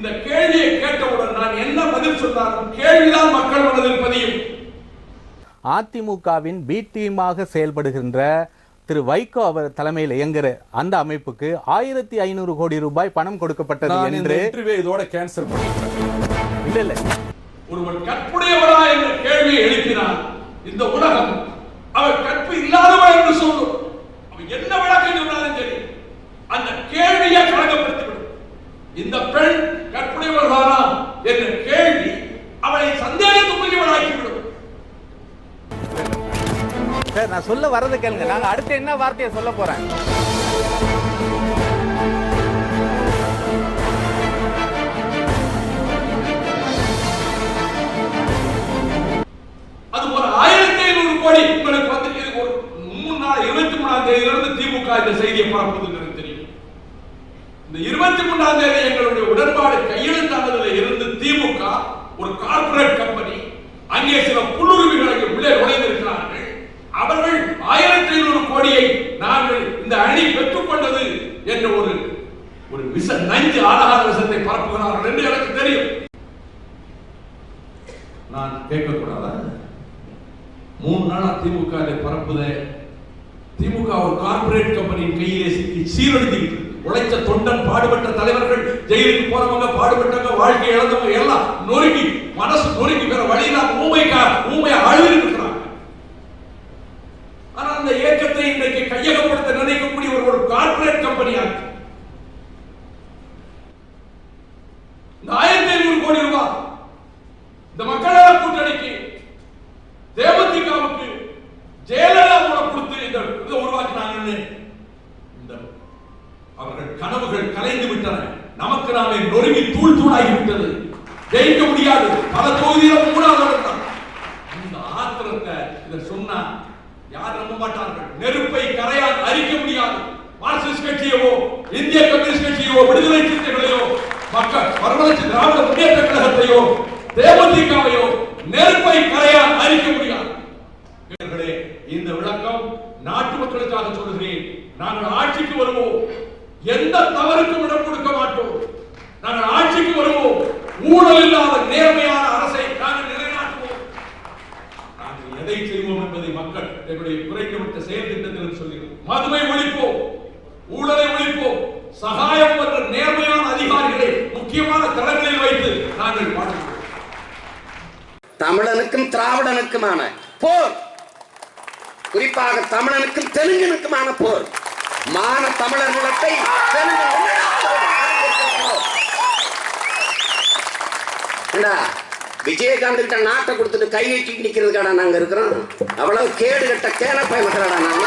இந்த கேள்வியை கேட்டவுடன் நான் என்ன பதில் சொன்னாலும் கேள்விதான் மக்கள் மனதில் பதியும். அதிமுகவின் பி டீமாக செயல்படுகின்ற திரு வைகோ அவர் தலைமையில் இயங்குகிற அந்த அமைப்புக்கு 1500 கோடி ரூபாய் பணம் கொடுக்கப்பட்டது என்று இதோட கேன்சல் இல்ல இல்ல ஒருவன் கற்புடையவரா என்ற கேள்வியை எழுப்பினார். இந்த உலகம் அவர் கற்பு இல்லாதவா என்று சொல்லும். அவன் என்ன விளக்கம் சொன்னாலும் சரி அந்த கேள்வியை கலங்கப்படுத்திவிடும். இந்த பெண் கற்புடையவர்தானா என்ற கேள்வி அவளை சந்தேகத்துக்குரியவளாக்கிவிடும். சார், நான் சொல்ல வரதை கேளுங்க. நாங்க அடுத்து என்ன வார்த்தையை சொல்ல போறேன்? அது ஒரு 1500 கோடி உங்களுக்கு வந்து 23ஆம் தேதியிலிருந்து திமுக இந்த செய்தியை பரப்புவதற்கு தெரியும். இந்த 23ஆம் தேதி எங்களுடைய உடன்பாடு கையெழுத்தானதில் இருந்து திமுக ஒரு கார்ப்பரேட் கம்பெனி அங்கே சில புல்லுரிமைகளை உள்ளே நுழைந்திருக்கிறார்கள். அவர்கள் 1500 கோடியை நாங்கள் இந்த அணி பெற்றுக் கொண்டது என்ற ஒரு விஷ நஞ்சு ஆதார விஷத்தை பரப்புகிறார்கள் என்று எனக்கு தெரியும். நான் கேட்கக்கூடாதா? 3 நாளா திமுக பரப்புதே. திமுக ஒரு கார்ப்பரேட் கம்பெனியின் கையிலே சிக்கி சீரழிந்துகிட்டு உழைச்ச தொண்டன், பாடுபட்ட தலைவர்கள், ஜெயிலுக்கு போறவங்க, பாடுபட்டவங்க, வாழ்க்கை இழந்தவங்க எல்லாம் நொறுங்கி மனசு நொறுங்கி வேற வழியில ஊமையா அழுதிருக்கிறாங்க. ஆனா அந்த இயக்கத்தை இன்றைக்கு கையகப்படுத்த நினைக்கக்கூடிய ஒரு கார்ப்பரேட் கம்பெனியாக இந்த 1500 கோடி ரூபாய் இந்த மக்களவை கூட்டணிக்கு தேமுதிகவுக்கு ஜெயலலிதா மூலம் கொடுத்து இந்த உருவாக்கினாங்கன்னு அவர்கள் கனவுகள் கலைந்து விட்டன. நமக்கு நாமே நொறுங்கி தூள் தூளாகிவிட்டது. ஜெயிக்க முடியாது. பல தொகுதியில் 3வது இடம். இந்த ஆத்திரத்தை இதை சொன்னா யார் நம்ப மாட்டார்கள். நெருப்பை கரையால் அரிக்க முடியாது. மார்க்சிஸ்ட் கட்சியவோ, இந்திய கம்யூனிஸ்ட் கட்சியோ, விடுதலை சிறுத்தைகளையோ, மக்கள் மறுமலர்ச்சி திராவிட முன்னேற்ற கழகத்தையோ, தேமுதிகவையோ நெருப்பை கரையால் அரிக்க முடியாது. இந்த விளக்கம் நாட்டு மக்களுக்காக சொல்கிறேன். நாங்கள் ஆட்சிக்கு வருவோம், எந்த தவறுக்கும் இடம் கொடுக்க மாட்டோம். நாங்கள் ஆட்சிக்கு வருவோம், ஊழல் இல்லாத நேர்மையான அரசை நாங்கள் நிலைநாட்டுவோம். நாங்கள் எதை செய்வோம் என்பதை மக்கள் எங்களுடைய குறைக்கப்பட்ட செயல் திட்டத்தில் சொல்கிறோம். மதுவை ஒழிப்போம், ஊழலை ஒழிப்போம், சகாயம் என்ற நேர்மையான அதிகாரிகளை முக்கியமான தளங்களில் வைத்து நாங்கள் பாடுகிறோம். தமிழனுக்கும் திராவிடனுக்குமான போர், குறிப்பாக தமிழனுக்கும் தெலுங்கனுக்குமான போர். மான தமிழர் நிலத்தை விஜயகாந்த் கிட்ட நாட்டை கொடுத்துட்டு கை வச்சு நிக்கிறதுக்காடா நாங்க இருக்கிறோம். அவ்வளவு கேடு கட்ட கேன பயமக்கிறாடா நாங்க.